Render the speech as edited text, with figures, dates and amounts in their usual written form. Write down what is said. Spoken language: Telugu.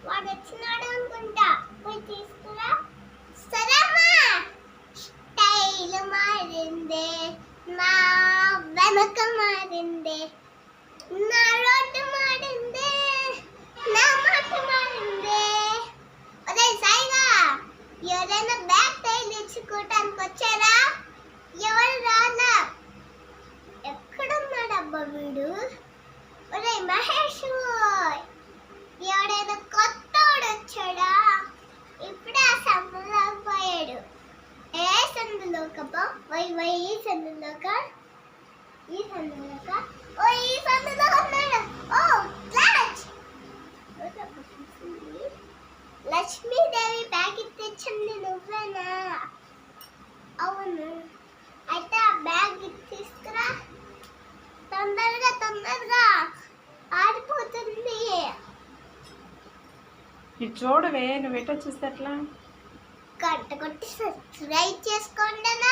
వాడు వచ్చినాడు అనుకుంటా. పోయి తీసుకురా. సరేమ్మా. స్టైల్ మారిందే, నా వెనక మారిందే, నా రోడ్డు మారిందే, నా మాట మారిందే. అదే సాయిగా ఎవరైనా బ్యాగ్ టైల్ ఇచ్చుకోవటానికి వచ్చారా? ఎవరు రాలా? ఎక్కడున్నాడబ్బా వీడు? ఒరే మహేష్, ఎవడైనా కొత్తోడు వచ్చాడా? ఇప్పుడే ఆ సందులోకి పోయాడు. ఏ సందులోకబ్బా? వై ఈ సందులోక? ఈ సందులోక? ఓ ఈ సందులో ఉన్నాడు. ఓ క్లాచ్. లక్ష్మీదేవి ప్యాకెట్ తెచ్చింది నువ్వేనా? అవును. అయితే ఆ బ్యాగ్ తీసుకురా. తొందరగా ఆడిపోతుంది. ఇటు చూడవే, నువ్వు ఎటో చూస్తే ఎట్లా? గంట కొట్టి సబ్స్క్రైబ్ చేసుకోండి.